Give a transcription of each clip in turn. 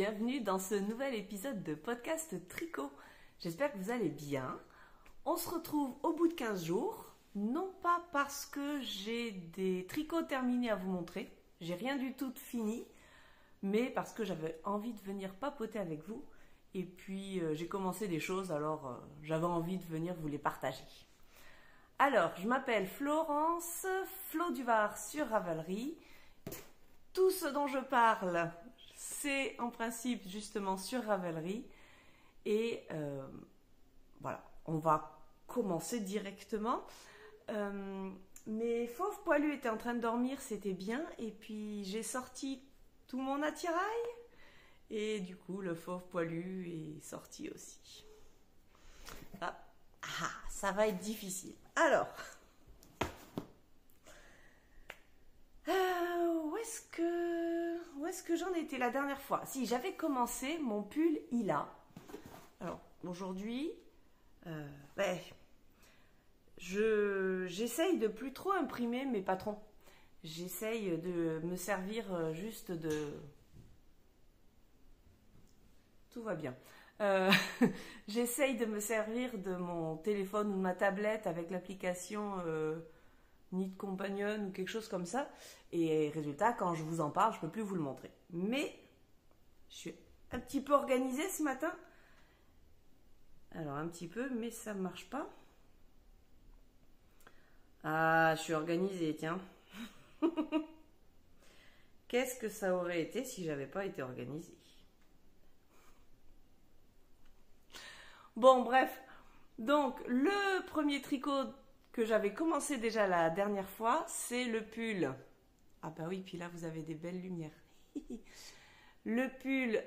bienvenue dans ce nouvel épisode de podcast tricot. J'espère que vous allez bien. On se retrouve au bout de 15 jours, non pas parce que j'ai des tricots terminés à vous montrer, j'ai rien du tout de fini, mais parce que j'avais envie de venir papoter avec vous. Et puis j'ai commencé des choses, alors j'avais envie de venir vous les partager. Alors, je m'appelle Florence, Flo du Var sur Ravelry. Tout ce dont je parle, c'est en principe justement sur Ravelry. Et voilà, on va commencer directement. Mes fauves poilus étaient en train de dormir, c'était bien. Et puis j'ai sorti tout mon attirail. Et du coup, le fauve poilu est sorti aussi. Ça va être difficile. Alors, où est-ce que j'en étais la dernière fois? Si, j'avais commencé mon pull Ila. Alors, aujourd'hui, j'essaye de plus trop imprimer mes patrons. J'essaye de me servir juste de... Tout va bien. J'essaye de me servir de mon téléphone ou de ma tablette avec l'application Knit Companion ou quelque chose comme ça. Et résultat, quand je vous en parle, je ne peux plus vous le montrer. Mais je suis un petit peu organisée ce matin. Alors un petit peu, mais ça ne marche pas. Ah, je suis organisée, tiens. Qu'est-ce que ça aurait été si j'avais pas été organisée? Bon, bref. Donc, le premier tricot que j'avais commencé déjà la dernière fois, c'est le pull. Ah bah oui, puis là, vous avez des belles lumières. Le pull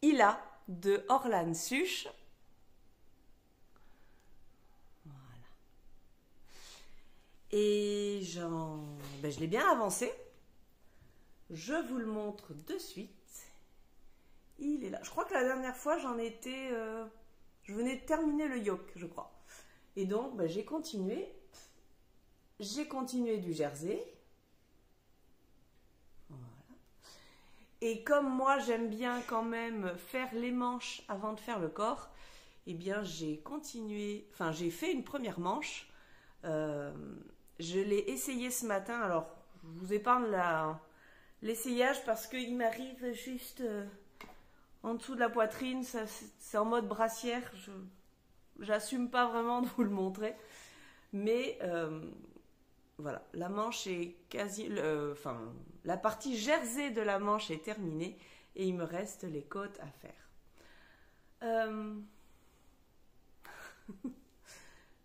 Ila de Orlan Suche. Voilà. Et je l'ai bien avancé. Je vous le montre de suite. Il est là. Je crois que la dernière fois, je venais de terminer le yoke, je crois. Et donc, j'ai continué. J'ai continué du jersey. Voilà. Et comme moi, j'aime bien quand même faire les manches avant de faire le corps, eh bien, j'ai fait une première manche. Je l'ai essayé ce matin. Alors, je vous épargne l'essayage parce qu'il m'arrive juste... en dessous de la poitrine, c'est en mode brassière. J'assume pas vraiment de vous le montrer. Mais voilà, la manche est quasi... la partie jersey de la manche est terminée. Et il me reste les côtes à faire.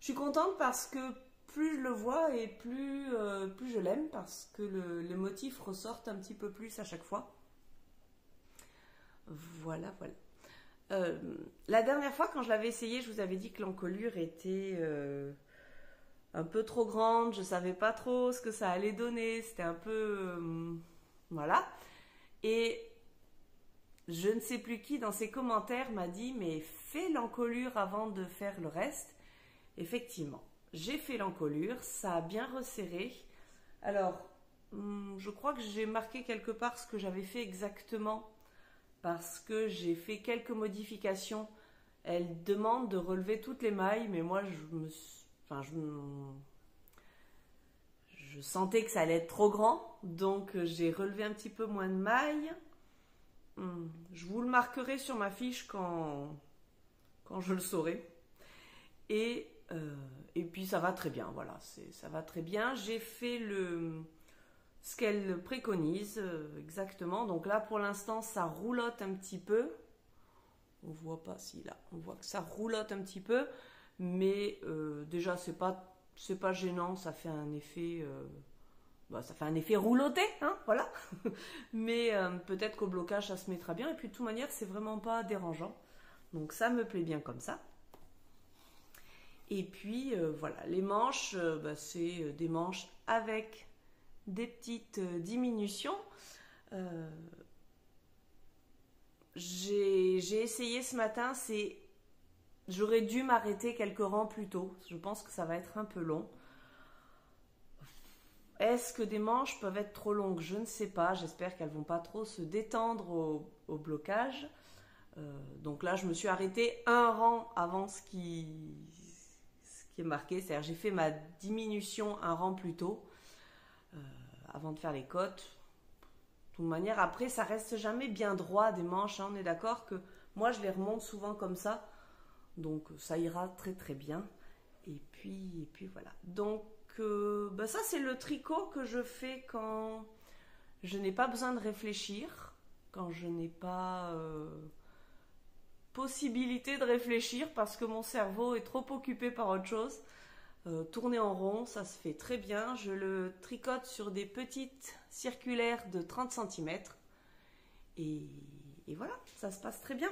Je suis contente parce que plus je le vois et plus je l'aime. Parce que les motifs ressortent un petit peu plus à chaque fois. Voilà. La dernière fois, quand je l'avais essayé, je vous avais dit que l'encolure était un peu trop grande. Je ne savais pas trop ce que ça allait donner. C'était un peu... voilà. Et je ne sais plus qui, dans ses commentaires, m'a dit « Mais fais l'encolure avant de faire le reste. » Effectivement, j'ai fait l'encolure. Ça a bien resserré. Alors, je crois que j'ai marqué quelque part ce que j'avais fait exactement. Parce que j'ai fait quelques modifications. Elle demande de relever toutes les mailles, mais moi, je sentais que ça allait être trop grand. Donc, j'ai relevé un petit peu moins de mailles. Je vous le marquerai sur ma fiche quand je le saurai. Et puis, ça va très bien. Voilà, ça va très bien. J'ai fait ce qu'elle préconise exactement. Donc là, pour l'instant, ça roulotte un petit peu. On voit pas si là, on voit que ça roulotte un petit peu, mais déjà c'est pas gênant. Ça fait un effet, rouloté, hein, voilà. Mais peut-être qu'au blocage, ça se mettra bien. Et puis de toute manière, c'est vraiment pas dérangeant. Donc ça me plaît bien comme ça. Et puis voilà, les manches, c'est des manches avec des petites diminutions. J'ai essayé ce matin, j'aurais dû m'arrêter quelques rangs plus tôt. Je pense que ça va être un peu long. Est-ce que des manches peuvent être trop longues? Je ne sais pas. J'espère qu'elles vont pas trop se détendre au blocage. Donc là, je me suis arrêtée un rang avant ce qui est marqué. C'est-à-dire j'ai fait ma diminution un rang plus tôt avant de faire les côtes. De toute manière, après, ça reste jamais bien droit des manches. Hein. On est d'accord que moi, je les remonte souvent comme ça. Donc ça ira très très bien. Et puis voilà. Donc ça, c'est le tricot que je fais quand je n'ai pas besoin de réfléchir. Quand je n'ai pas possibilité de réfléchir parce que mon cerveau est trop occupé par autre chose. Tourner en rond, ça se fait très bien. Je le tricote sur des petites circulaires de 30 cm. Et voilà, ça se passe très bien.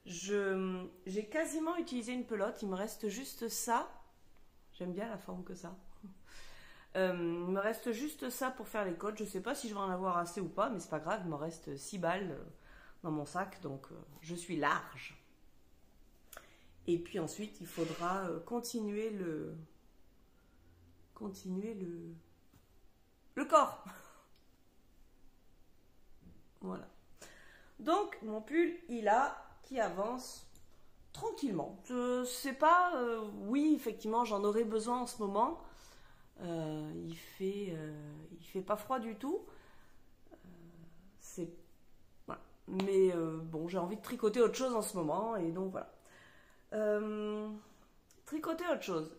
J'ai quasiment utilisé une pelote, il me reste juste ça. J'aime bien la forme que ça. Il me reste juste ça pour faire les côtes. Je ne sais pas si je vais en avoir assez ou pas, mais c'est pas grave, il me reste 6 balles dans mon sac, donc je suis large. Et puis ensuite, il faudra continuer le corps. Voilà. Donc, mon pull, qui avance tranquillement. Je sais pas, oui, effectivement, j'en aurais besoin en ce moment. Il fait pas froid du tout. Voilà. Mais bon, j'ai envie de tricoter autre chose en ce moment, et donc voilà. Tricoter autre chose.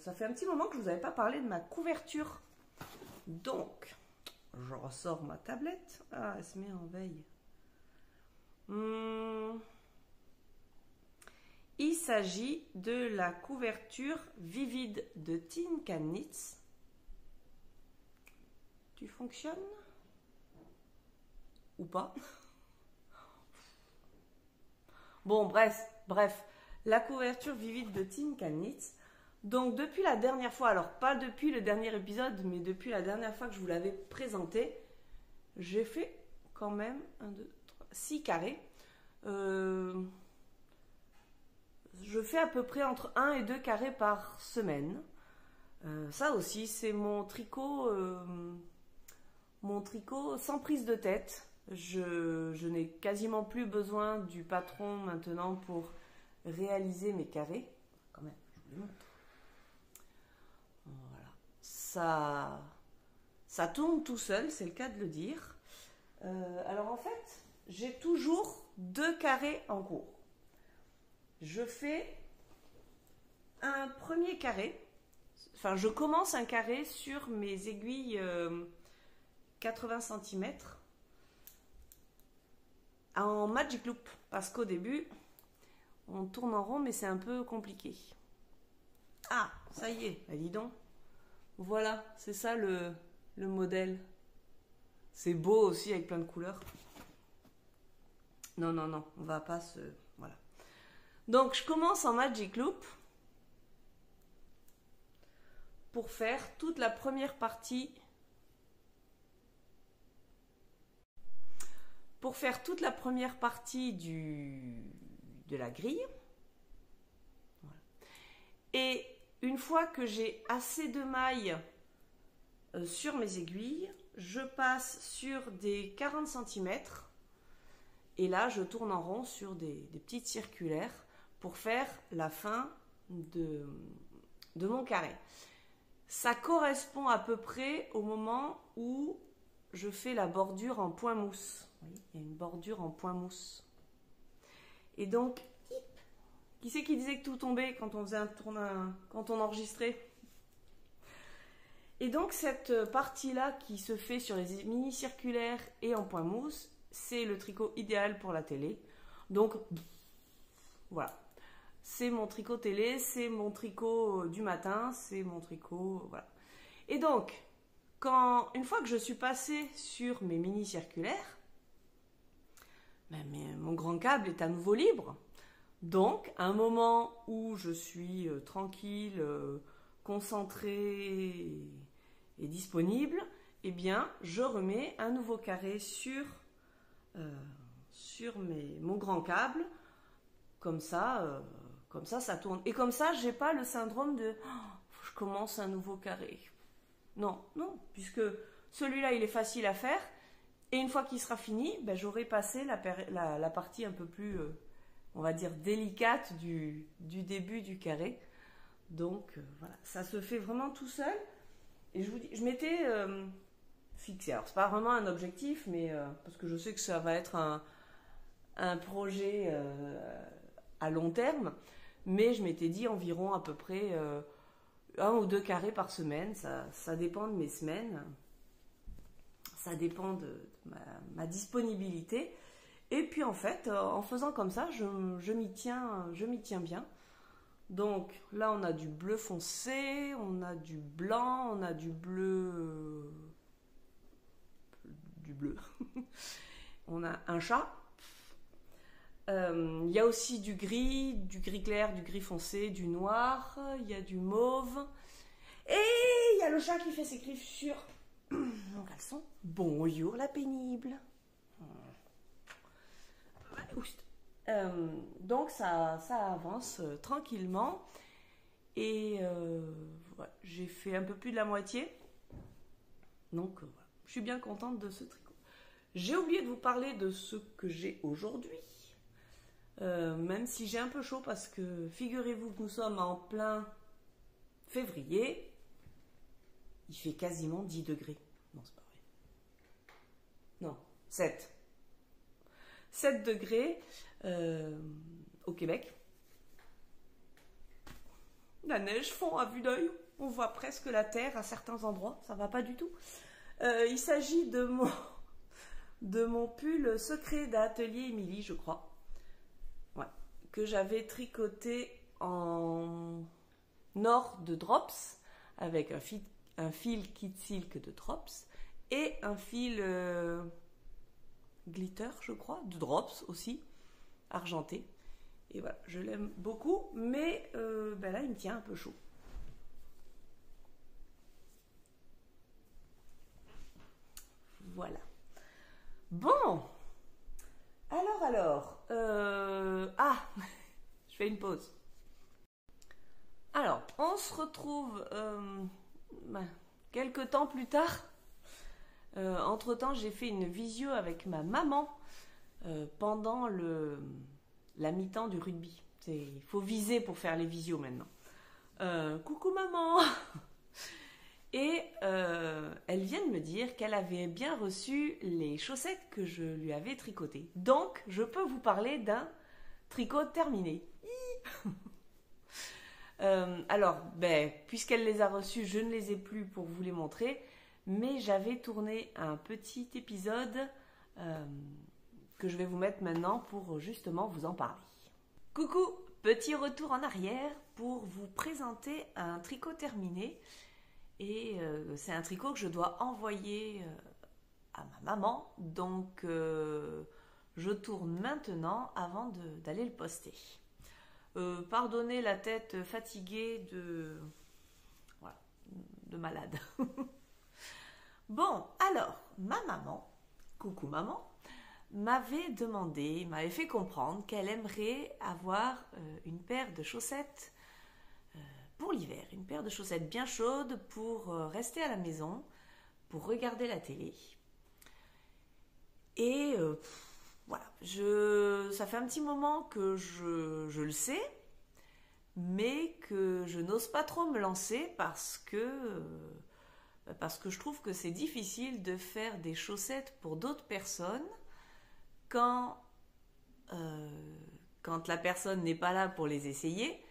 Ça fait un petit moment que je vous avais pas parlé de ma couverture. Donc, je ressors ma tablette. Ah, elle se met en veille. Il s'agit de la couverture Vivid de Tin Can Knits. Tu fonctionnes? Ou pas? Bon, bref, la couverture Vivid de Tin Can Knits. Donc, depuis la dernière fois, alors pas depuis le dernier épisode, mais depuis la dernière fois que je vous l'avais présenté, j'ai fait quand même 6 carrés. Je fais à peu près entre 1 et 2 carrés par semaine. Ça aussi, c'est mon tricot sans prise de tête. Je n'ai quasiment plus besoin du patron maintenant pour réaliser mes carrés. Quand même, je vous le montre. Voilà. Ça tourne tout seul, c'est le cas de le dire. Alors en fait, j'ai toujours 2 carrés en cours. Je fais un premier carré. Enfin, je commence un carré sur mes aiguilles 80 cm en Magic Loop. Parce qu'au début, on tourne en rond, mais c'est un peu compliqué. Ah, ça y est, bah dis donc. Voilà, c'est ça le modèle. C'est beau aussi avec plein de couleurs. Non, on va pas se... Voilà. Donc, je commence en Magic Loop pour faire toute la première partie. Pour faire toute la première partie de la grille. Voilà. Et une fois que j'ai assez de mailles sur mes aiguilles, je passe sur des 40 cm. Et là, je tourne en rond sur des petites circulaires pour faire la fin de mon carré. Ça correspond à peu près au moment où je fais la bordure en point mousse. Vous voyez, il y a une bordure en point mousse. Et donc, qui c'est qui disait que tout tombait quand on faisait quand on enregistrait? Et donc, cette partie-là qui se fait sur les mini-circulaires et en point mousse, c'est le tricot idéal pour la télé. Donc, voilà. C'est mon tricot télé, c'est mon tricot du matin, c'est mon tricot... Voilà. Et donc, une fois que je suis passée sur mes mini-circulaires, mon grand câble est à nouveau libre. Donc, à un moment où je suis tranquille, concentrée et disponible, eh bien, je remets un nouveau carré sur mon grand câble. Comme ça, ça tourne. Et comme ça, j'ai pas le syndrome de je commence un nouveau carré. Non, non, puisque celui-là, il est facile à faire. Et une fois qu'il sera fini, ben, j'aurai passé la partie un peu plus, on va dire, délicate du début du carré. Donc, voilà, ça se fait vraiment tout seul. Et je vous dis, je m'étais fixé. Alors, c'est pas vraiment un objectif, mais parce que je sais que ça va être un projet à long terme. Mais je m'étais dit environ à peu près 1 ou 2 carrés par semaine. Ça dépend de mes semaines. Ça dépend de ma disponibilité. Et puis en fait, en faisant comme ça, je m'y tiens bien. Donc là, on a du bleu foncé, on a du blanc, on a du bleu. On a un chat. Il y a aussi du gris clair, du gris foncé, du noir. Il y a du mauve. Et il y a le chat qui fait ses griffes sur mon caleçon. Bonjour la pénible. Donc ça avance tranquillement. Et voilà, j'ai fait un peu plus de la moitié. Donc voilà, je suis bien contente de ce tricot. J'ai oublié de vous parler de ce que j'ai aujourd'hui. Même si j'ai un peu chaud parce que figurez-vous que nous sommes en plein février. Il fait quasiment 10 degrés. Non, c'est pas vrai. Non, 7. 7 degrés au Québec. La neige fond à vue d'œil. On voit presque la terre à certains endroits. Ça va pas du tout. Il s'agit de mon pull secret d'Atelier Émilie, je crois. Ouais, que j'avais tricoté en or de Drops avec un fil Kit Silk de Drops et un fil glitter, je crois, de Drops aussi, argenté. Et voilà, je l'aime beaucoup, mais ben là, il me tient un peu chaud. Voilà. Bon. Alors. Je fais une pause. Alors, on se retrouve quelques temps plus tard. Entre-temps, j'ai fait une visio avec ma maman pendant la mi-temps du rugby. Il faut viser pour faire les visios maintenant. Coucou maman. Et elle vient de me dire qu'elle avait bien reçu les chaussettes que je lui avais tricotées. Donc, je peux vous parler d'un tricot terminé. Alors, puisqu'elle les a reçues, je ne les ai plus pour vous les montrer. Mais j'avais tourné un petit épisode que je vais vous mettre maintenant pour justement vous en parler. Coucou, petit retour en arrière pour vous présenter un tricot terminé. Et c'est un tricot que je dois envoyer à ma maman. Donc, je tourne maintenant avant d'aller le poster. Pardonnez la tête fatiguée de malade. Bon, alors, ma maman, coucou maman, m'avait fait comprendre qu'elle aimerait avoir une paire de chaussettes pour l'hiver, une paire de chaussettes bien chaudes pour rester à la maison, pour regarder la télé. Et voilà, ça fait un petit moment que je le sais, mais que je n'ose pas trop me lancer parce que je trouve que c'est difficile de faire des chaussettes pour d'autres personnes quand la personne n'est pas là pour les essayer.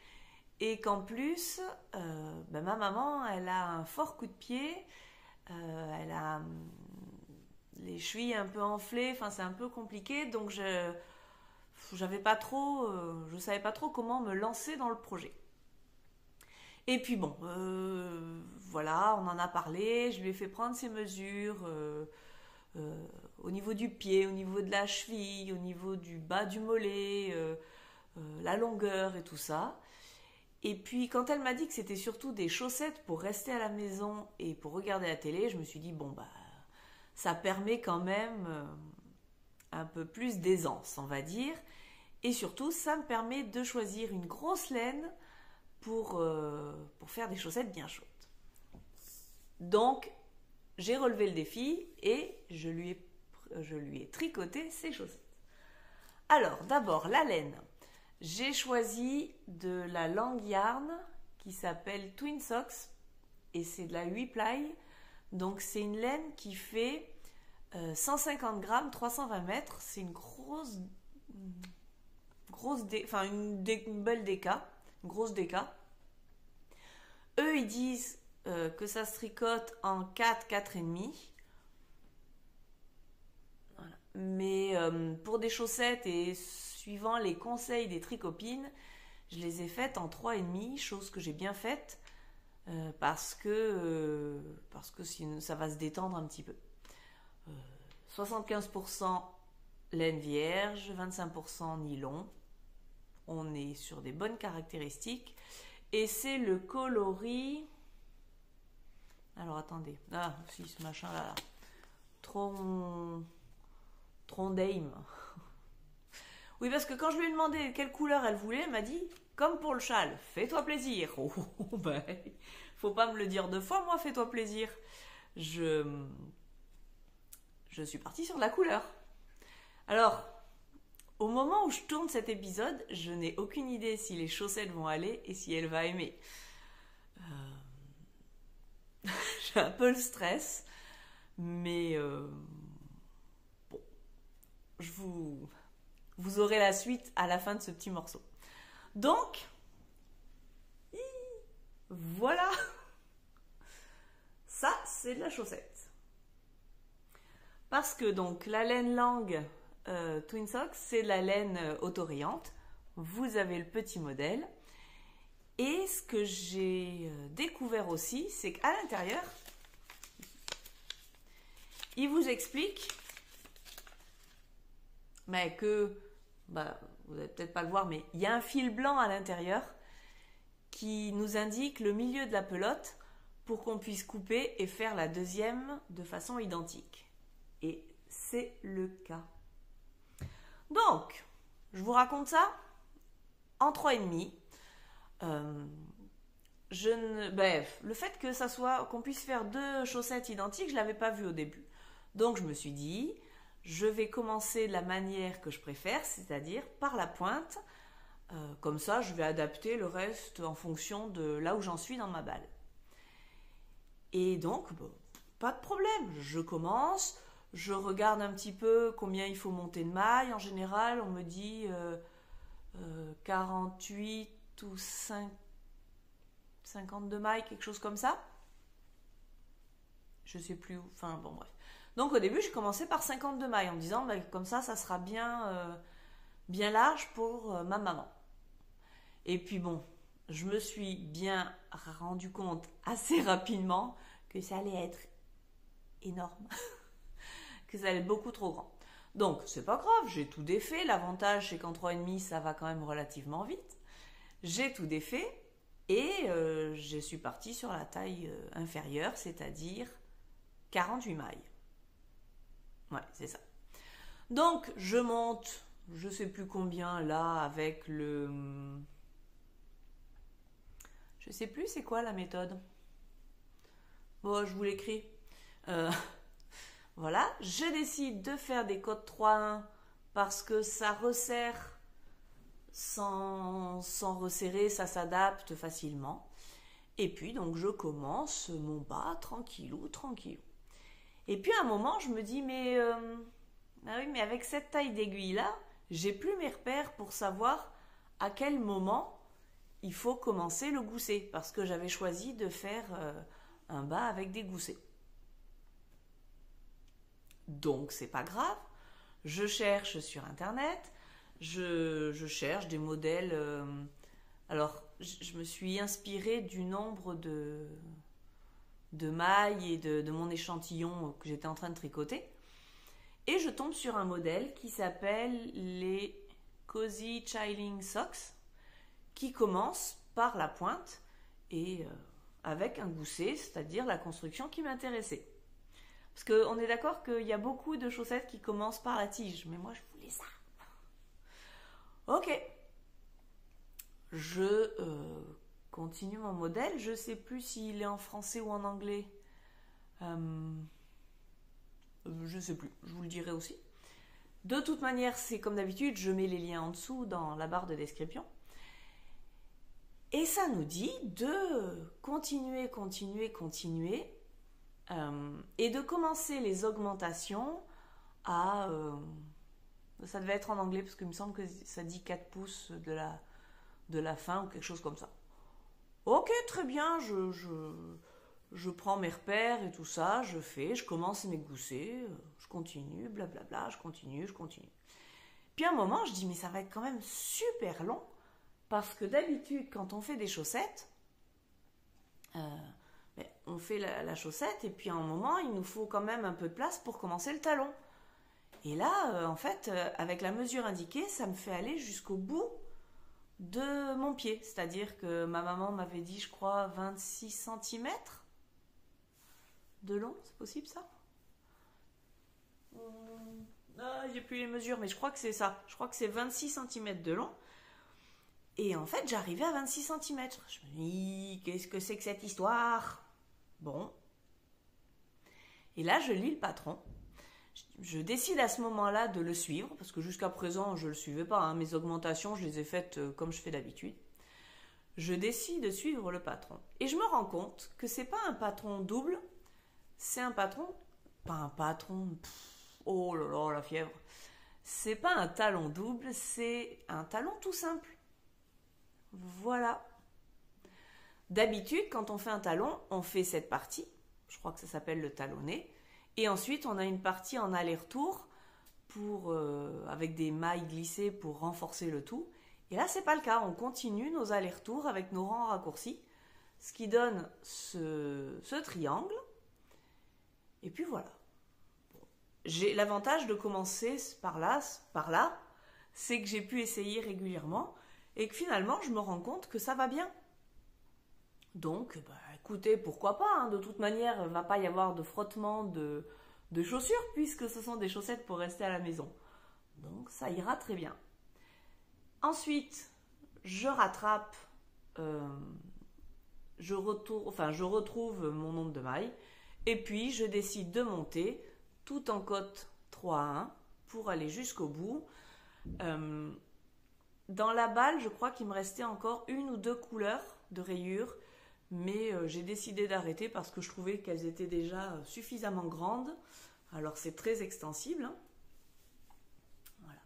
Et qu'en plus, ma maman, elle a un fort coup de pied, elle a les chevilles un peu enflées, enfin c'est un peu compliqué, donc je savais pas trop comment me lancer dans le projet. Et puis bon, voilà, on en a parlé, je lui ai fait prendre ses mesures au niveau du pied, au niveau de la cheville, au niveau du bas du mollet, la longueur et tout ça. Et puis quand elle m'a dit que c'était surtout des chaussettes pour rester à la maison et pour regarder la télé, je me suis dit ça permet quand même un peu plus d'aisance, on va dire. Et surtout, ça me permet de choisir une grosse laine pour faire des chaussettes bien chaudes. Donc, j'ai relevé le défi et je lui ai tricoté ses chaussettes. Alors, d'abord, la laine. J'ai choisi de la Lang Yarn qui s'appelle Twin Socks et c'est de la 8 ply. Donc, c'est une laine qui fait 150 grammes, 320 mètres. C'est une une belle déca, une grosse déca. Eux, ils disent que ça se tricote en 4, 4,5. Voilà. Mais pour des chaussettes et suivant les conseils des tricopines, je les ai faites en 3,5, chose que j'ai bien faite parce que sinon ça va se détendre un petit peu. 75% laine vierge, 25% nylon. On est sur des bonnes caractéristiques. Et c'est le coloris... Alors attendez. Ah, si, ce machin-là. Trondheim. Oui, parce que quand je lui ai demandé quelle couleur elle voulait, elle m'a dit, comme pour le châle, fais-toi plaisir. Oh, ben, faut pas me le dire deux fois, moi, fais-toi plaisir. Je suis partie sur la couleur. Alors, au moment où je tourne cet épisode, je n'ai aucune idée si les chaussettes vont aller et si elle va aimer. J'ai un peu le stress, mais bon, vous aurez la suite à la fin de ce petit morceau. Donc, voilà, ça c'est de la chaussette. Parce que donc la laine Lang Twin Socks, c'est de la laine autorayante. Vous avez le petit modèle. Et ce que j'ai découvert aussi, c'est qu'à l'intérieur, il vous explique mais que, vous n'allez peut-être pas le voir, mais il y a un fil blanc à l'intérieur qui nous indique le milieu de la pelote pour qu'on puisse couper et faire la deuxième de façon identique. Et c'est le cas. Donc, je vous raconte ça en 3,5. Le fait que ça soit qu'on puisse faire deux chaussettes identiques, je l'avais pas vu au début. Donc je me suis dit, je vais commencer de la manière que je préfère, c'est-à-dire par la pointe. Comme ça, je vais adapter le reste en fonction de là où j'en suis dans ma balle. Et donc, pas de problème. Je commence, je regarde un petit peu combien il faut monter de mailles. En général, on me dit 48 ou 52 mailles, quelque chose comme ça. Je sais plus où. Enfin, bon, bref. Donc, au début, j'ai commencé par 52 mailles en me disant, comme ça sera bien large pour ma maman. Et puis, bon, je me suis bien rendu compte assez rapidement que ça allait être énorme. Que ça allait être beaucoup trop grand. Donc, c'est pas grave, j'ai tout défait. L'avantage, c'est qu'en 3,5, ça va quand même relativement vite. J'ai tout défait et je suis partie sur la taille inférieure, c'est-à-dire 48 mailles. Ouais, c'est ça. Donc, je monte, je sais plus combien là, avec le... Je sais plus c'est quoi la méthode. Bon, je vous l'écris. Voilà, je décide de faire des codes 3-1 parce que ça resserre sans resserrer, ça s'adapte facilement. Et puis, donc, je commence mon bas tranquillou. Et puis, à un moment, je me dis, mais avec cette taille d'aiguille-là, j'ai plus mes repères pour savoir à quel moment il faut commencer le gousset. Parce que j'avais choisi de faire un bas avec des goussets. Donc, c'est pas grave. Je cherche sur Internet. Je cherche des modèles. Alors, je me suis inspirée du nombre de mailles et de mon échantillon que j'étais en train de tricoter. Et je tombe sur un modèle qui s'appelle les Cozy Chiling Socks, qui commence par la pointe et avec un gousset, c'est-à-dire la construction qui m'intéressait. Parce qu'on est d'accord qu'il y a beaucoup de chaussettes qui commencent par la tige, mais moi je voulais ça. Ok. Je continue mon modèle. Je ne sais plus s'il est en français ou en anglais. Je sais plus, je vous le dirai aussi. De toute manière, c'est comme d'habitude, je mets les liens en dessous dans la barre de description. Et ça nous dit de continuer, et de commencer les augmentations à... ça devait être en anglais parce qu'il me semble que ça dit 4 pouces de la fin ou quelque chose comme ça. Ok, très bien, je prends mes repères et tout ça, je commence mes goussets, je continue, blablabla, je continue. Puis à un moment, je dis, mais ça va être quand même super long, parce que d'habitude, quand on fait des chaussettes, on fait la chaussette, et puis à un moment, il nous faut quand même un peu de place pour commencer le talon. Et là, en fait, avec la mesure indiquée, ça me fait aller jusqu'au bout de mon pied. C'est-à-dire que ma maman m'avait dit, je crois, 26 cm de long, c'est possible ça? J'ai plus les mesures, mais je crois que c'est ça. Je crois que c'est 26 cm de long. Et en fait, j'arrivais à 26 cm. Je me dis, qu'est-ce que c'est que cette histoire? Bon. Et là, je lis le patron. Je décide à ce moment-là de le suivre, parce que jusqu'à présent, je ne le suivais pas. Hein. Mes augmentations, je les ai faites comme je fais d'habitude. Je décide de suivre le patron. Et je me rends compte que c'est pas un patron double, c'est un patron... Pas un patron... oh là là, la fièvre. C'est pas un talon double, c'est un talon tout simple. Voilà. D'habitude, quand on fait un talon, on fait cette partie. Je crois que ça s'appelle le talonnet. Et ensuite, on a une partie en aller-retour avec des mailles glissées pour renforcer le tout. Et là, c'est pas le cas. On continue nos allers-retours avec nos rangs raccourcis, ce qui donne ce triangle. Et puis voilà. J'ai l'avantage de commencer par là, c'est que j'ai pu essayer régulièrement et que finalement, je me rends compte que ça va bien. Donc, écoutez, pourquoi pas, hein. De toute manière, il ne va pas y avoir de frottement de chaussures puisque ce sont des chaussettes pour rester à la maison. Donc, ça ira très bien. Ensuite, je rattrape, je retrouve mon nombre de mailles et puis je décide de monter tout en cote 3 à 1 pour aller jusqu'au bout. Dans la balle, je crois qu'il me restait encore 1 ou 2 couleurs de rayures, mais j'ai décidé d'arrêter parce que je trouvais qu'elles étaient déjà suffisamment grandes. Alors c'est très extensible. Hein. Voilà.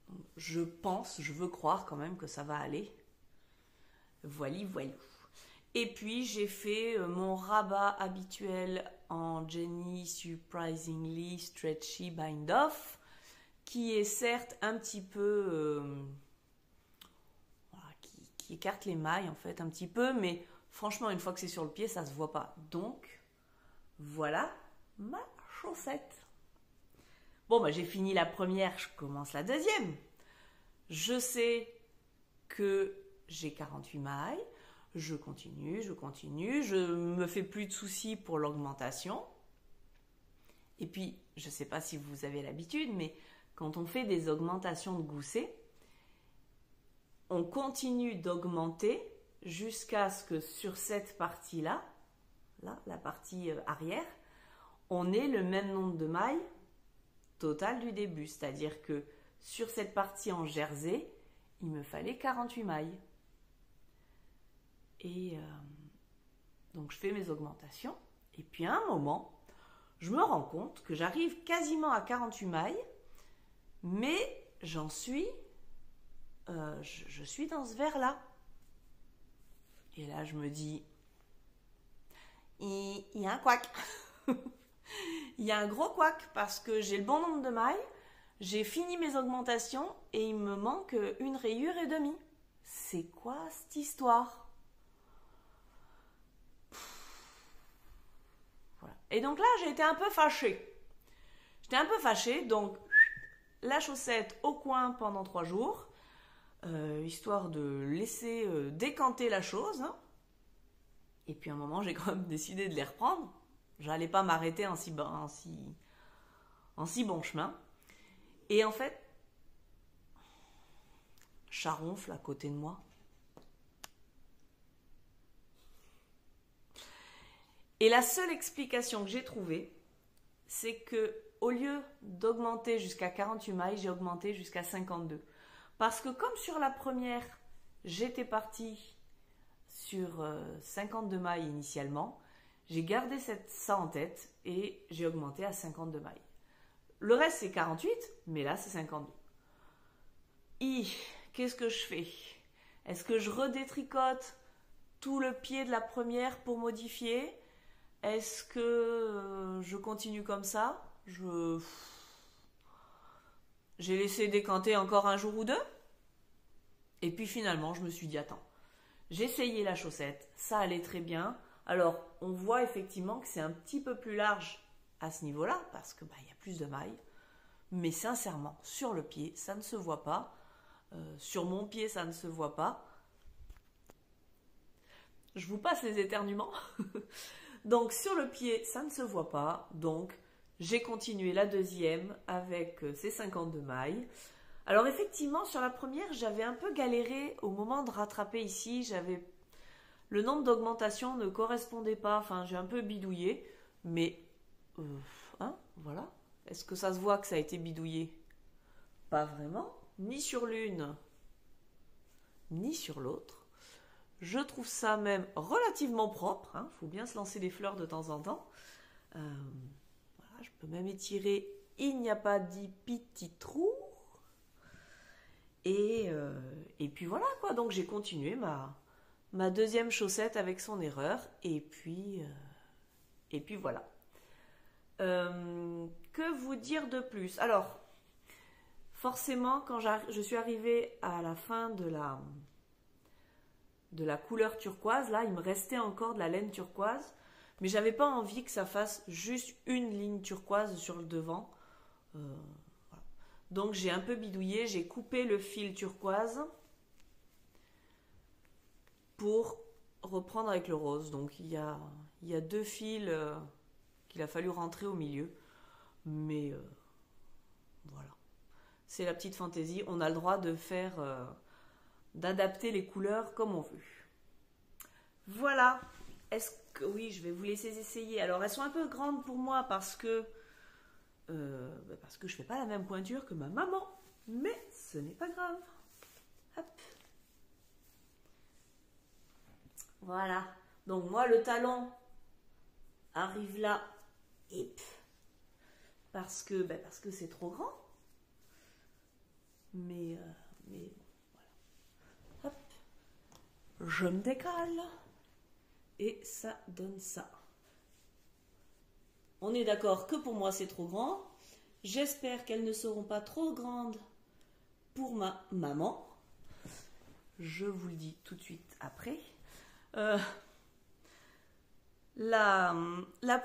Donc, je veux croire quand même que ça va aller. Voilou. Et puis j'ai fait mon rabat habituel en Jenny Surprisingly Stretchy Bind Off, qui est certes un petit peu... qui écarte les mailles en fait un petit peu, mais franchement une fois que c'est sur le pied, ça se voit pas. Donc, voilà ma chaussette. Bon, j'ai fini la première, je commence la deuxième. Je sais que j'ai 48 mailles. Je continue, je me fais plus de soucis pour l'augmentation. Et puis, je ne sais pas si vous avez l'habitude, mais quand on fait des augmentations de goussets, on continue d'augmenter jusqu'à ce que sur cette partie-là, la partie arrière, on ait le même nombre de mailles total du début. C'est-à-dire que sur cette partie en jersey, il me fallait 48 mailles. Et donc je fais mes augmentations et puis à un moment je me rends compte que j'arrive quasiment à 48 mailles, mais j'en suis je suis dans ce verre là et là je me dis il y a un couac. Il y a un gros couac parce que j'ai le bon nombre de mailles, j'ai fini mes augmentations et il me manque 1 rayure et demie. C'est quoi cette histoire? Voilà. Et donc là, j'ai été un peu fâchée. Donc la chaussette au coin pendant 3 jours, histoire de laisser décanter la chose. Hein. Et puis à un moment, j'ai quand même décidé de les reprendre. J'allais pas m'arrêter en si bon chemin. Et en fait, ça ronfle à côté de moi. Et la seule explication que j'ai trouvée, c'est que au lieu d'augmenter jusqu'à 48 mailles, j'ai augmenté jusqu'à 52. Parce que comme sur la première, j'étais partie sur 52 mailles initialement, j'ai gardé ça en tête et j'ai augmenté à 52 mailles. Le reste c'est 48, mais là c'est 52. Qu'est-ce que je fais? Est-ce que je redétricote tout le pied de la première pour modifier? Est-ce que je continue comme ça? J'ai laissé décanter encore un jour ou deux. Et puis finalement, je me suis dit, attends, j'ai essayé la chaussette, ça allait très bien. Alors, on voit effectivement que c'est un petit peu plus large à ce niveau-là, parce que y a plus de mailles. Mais sincèrement, sur le pied, ça ne se voit pas. Sur mon pied, ça ne se voit pas. Je vous passe les éternuements. Donc, sur le pied, ça ne se voit pas. Donc, j'ai continué la deuxième avec ces 52 mailles. Alors, effectivement, sur la première, j'avais un peu galéré au moment de rattraper ici. Le nombre d'augmentations ne correspondait pas. Enfin, j'ai un peu bidouillé. Mais, voilà. Est-ce que ça se voit que ça a été bidouillé? Pas vraiment. Ni sur l'une, ni sur l'autre. Je trouve ça même relativement propre. Faut bien se lancer des fleurs de temps en temps. Voilà, je peux même étirer. Il n'y a pas dit petit trou. Et puis voilà quoi. Donc j'ai continué ma deuxième chaussette avec son erreur. Et puis voilà. Que vous dire de plus? Alors, forcément, quand je suis arrivée à la fin de la couleur turquoise, là, il me restait encore de la laine turquoise, mais j'avais pas envie que ça fasse juste une ligne turquoise sur le devant. Voilà. Donc, j'ai un peu bidouillé, j'ai coupé le fil turquoise pour reprendre avec le rose. Donc, il y a deux fils qu'il a fallu rentrer au milieu, mais voilà. C'est la petite fantaisie. On a le droit de faire, d'adapter les couleurs comme on veut. Voilà. Oui, je vais vous laisser essayer. Alors, elles sont un peu grandes pour moi parce que je fais pas la même pointure que ma maman. Mais ce n'est pas grave. Hop. Voilà. Donc, moi, le talon arrive là. Parce que c'est trop grand. Mais voilà. Hop. Je me décale. Et ça donne ça. On est d'accord que pour moi c'est trop grand. J'espère qu'elles ne seront pas trop grandes pour ma maman. Je vous le dis tout de suite après. La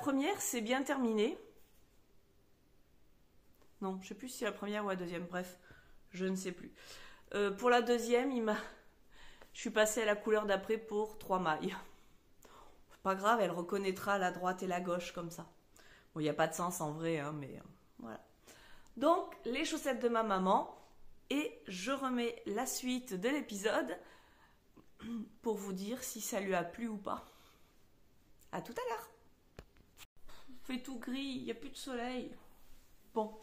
première, c'est bien terminé. Non, je ne sais plus si c'est la première ou la deuxième. Bref, je ne sais plus. Pour la deuxième, je suis passée à la couleur d'après pour 3 mailles. C'est pas grave, elle reconnaîtra la droite et la gauche comme ça. Bon, il n'y a pas de sens en vrai, mais voilà. Donc, les chaussettes de ma maman. Et je remets la suite de l'épisode pour vous dire si ça lui a plu ou pas. À tout à l'heure. Il fait tout gris, il n'y a plus de soleil. Bon.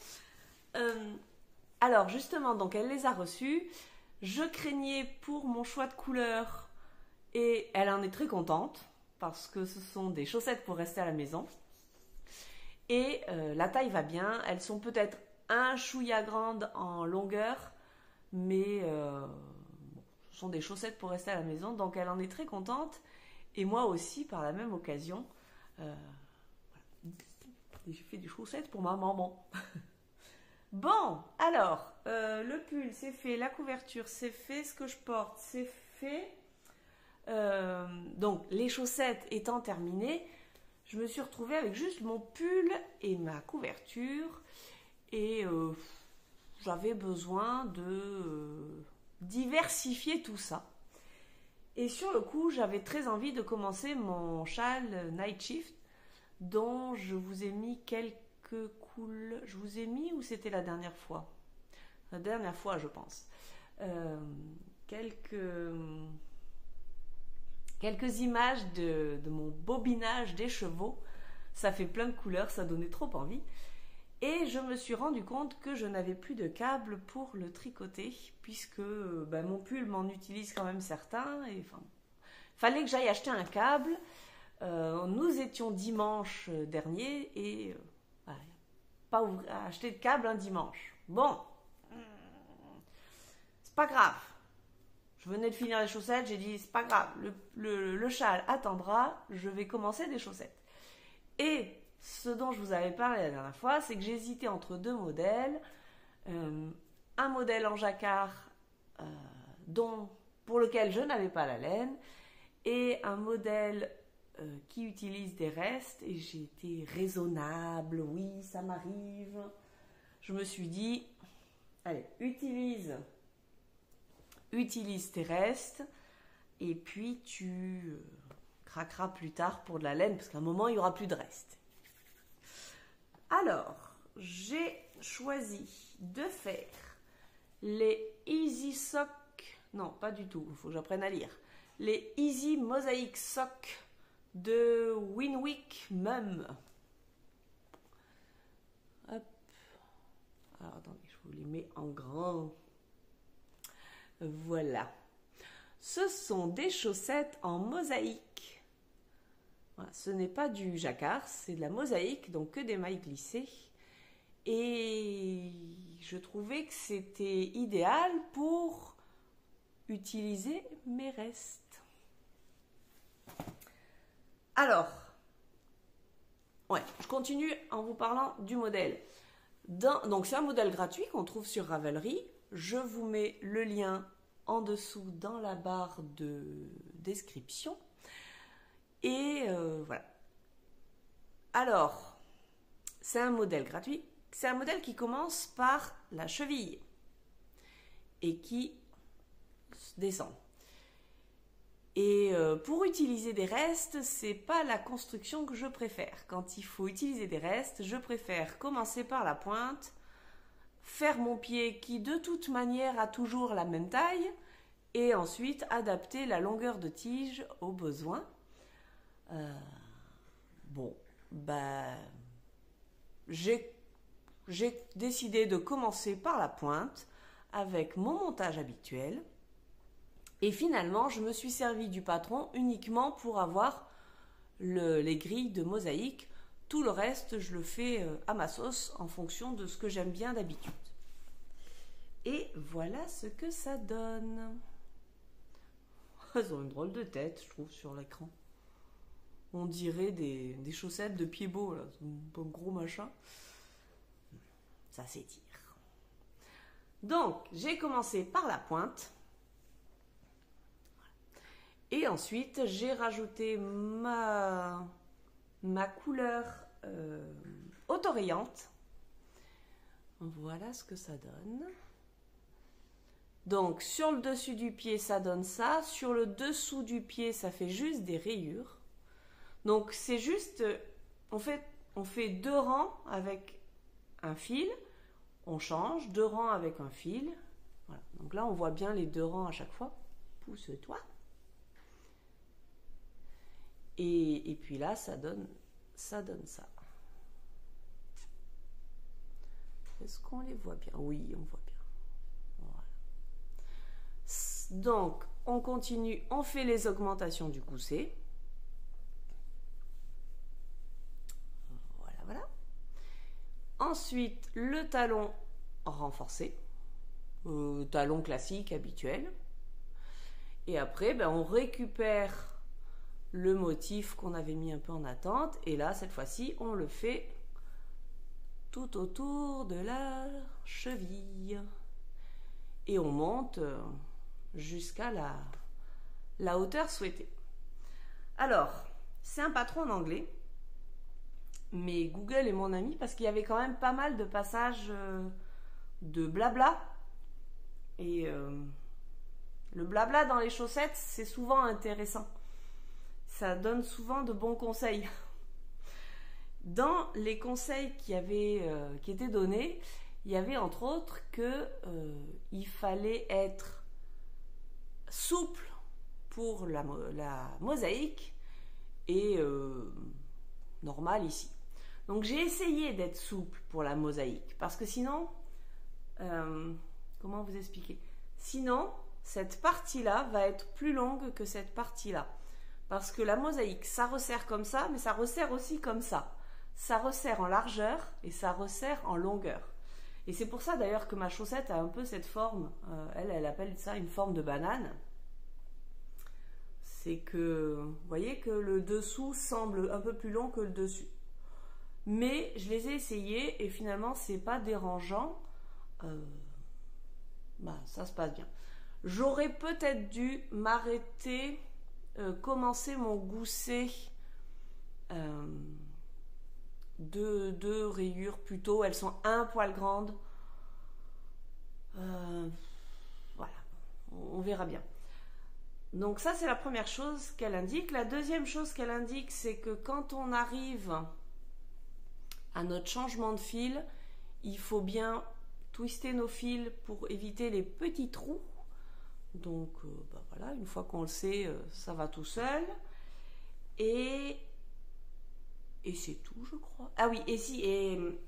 Alors, justement, donc elle les a reçues. Je craignais pour mon choix de couleur et elle en est très contente parce que ce sont des chaussettes pour rester à la maison. Et la taille va bien. Elles sont peut-être un chouïa grandes en longueur, mais ce sont des chaussettes pour rester à la maison. Donc elle en est très contente. Et moi aussi, par la même occasion, j'ai fait des chaussettes pour ma maman. Bon, alors, le pull, c'est fait. La couverture, c'est fait. Ce que je porte, c'est fait. Donc, les chaussettes étant terminées, je me suis retrouvée avec juste mon pull et ma couverture. Et j'avais besoin de diversifier tout ça. Et sur le coup, j'avais très envie de commencer mon châle Night Shift, dont je vous ai mis quelques couleurs. Je vous ai mis ou c'était la dernière fois? La dernière fois, je pense. Quelques quelques images de mon bobinage des chevaux. Ça fait plein de couleurs, ça donnait trop envie. Et je me suis rendu compte que je n'avais plus de câble pour le tricoter, puisque mon pull m'en utilise quand même certains. Et enfin, fallait que j'aille acheter un câble. Nous étions dimanche dernier et pas acheter de câble un dimanche. Bon, c'est pas grave. Je venais de finir les chaussettes, j'ai dit c'est pas grave, le châle attendra, je vais commencer des chaussettes. Et ce dont je vous avais parlé la dernière fois, c'est que j'hésitais entre deux modèles. Un modèle en jacquard pour lequel je n'avais pas la laine et un modèle qui utilise des restes. Et j'ai été raisonnable, oui, ça m'arrive. Je me suis dit, allez, utilise tes restes et puis tu craqueras plus tard pour de la laine parce qu'à un moment, il n'y aura plus de restes. Alors, j'ai choisi de faire les Easy Sock, non pas du tout, il faut que j'apprenne à lire, les Easy Mosaic Sock de Winwick Mum. Hop. Alors attendez, je vous les mets en grand. Voilà. Ce sont des chaussettes en mosaïque. Voilà, ce n'est pas du jacquard, c'est de la mosaïque, donc que des mailles glissées. Et je trouvais que c'était idéal pour utiliser mes restes. Alors, je continue en vous parlant du modèle. Donc c'est un modèle gratuit qu'on trouve sur Ravelry. Je vous mets le lien en dessous dans la barre de description. Et voilà. Alors, c'est un modèle gratuit. C'est un modèle qui commence par la cheville et qui descend. Et pour utiliser des restes, c'est pas la construction que je préfère. Quand il faut utiliser des restes, je préfère commencer par la pointe, faire mon pied qui de toute manière a toujours la même taille et ensuite adapter la longueur de tige aux besoins. J'ai décidé de commencer par la pointe avec mon montage habituel et finalement je me suis servi du patron uniquement pour avoir les grilles de mosaïque. Tout le reste je le fais à ma sauce en fonction de ce que j'aime bien d'habitude. Et voilà ce que ça donne. Elles ont une drôle de tête, je trouve, sur l'écran. On dirait des chaussettes de pied beau, là, un gros machin. Ça s'étire. Donc, j'ai commencé par la pointe. Et ensuite, j'ai rajouté ma couleur autorayante. Voilà ce que ça donne. Donc, sur le dessus du pied, ça donne ça. Sur le dessous du pied, ça fait juste des rayures. Donc, c'est juste, on fait 2 rangs avec un fil. On change, 2 rangs avec un fil. Voilà. Donc là, on voit bien les 2 rangs à chaque fois. Pousse-toi. Et puis là, ça donne ça. Est-ce qu'on les voit bien? Oui, on voit bien. Voilà. Donc, on continue, on fait les augmentations du gousset. Voilà. Ensuite, le talon renforcé. Talon classique, habituel. Et après, on récupère le motif qu'on avait mis un peu en attente. Et là, cette fois-ci, on le fait tout autour de la cheville. Et on monte jusqu'à la hauteur souhaitée. Alors, c'est un patron en anglais. Mais Google est mon ami parce qu'il y avait quand même pas mal de passages de blabla. Et le blabla dans les chaussettes, c'est souvent intéressant. Ça donne souvent de bons conseils. Dans les conseils qui étaient donnés, il y avait entre autres qu'il fallait être souple pour la mosaïque et normale ici. Donc j'ai essayé d'être souple pour la mosaïque parce que sinon, comment vous expliquer? Sinon, cette partie-là va être plus longue que cette partie-là. Parce que la mosaïque, ça resserre comme ça, mais ça resserre aussi comme ça. Ça resserre en largeur et ça resserre en longueur. Et c'est pour ça d'ailleurs que ma chaussette a un peu cette forme, elle appelle ça une forme de banane. C'est que, vous voyez que le dessous semble un peu plus long que le dessus. Mais je les ai essayés et finalement c'est pas dérangeant. Ça se passe bien. J'aurais peut-être dû m'arrêter, commencer mon gousset deux rayures plutôt. Elles sont un poil grandes. Voilà, on verra bien. Donc ça c'est la première chose qu'elle indique. La deuxième chose qu'elle indique, c'est que quand on arrive à notre changement de fil, il faut bien twister nos fils pour éviter les petits trous. Donc voilà, une fois qu'on le sait, ça va tout seul. Et c'est tout, je crois. Ah oui, et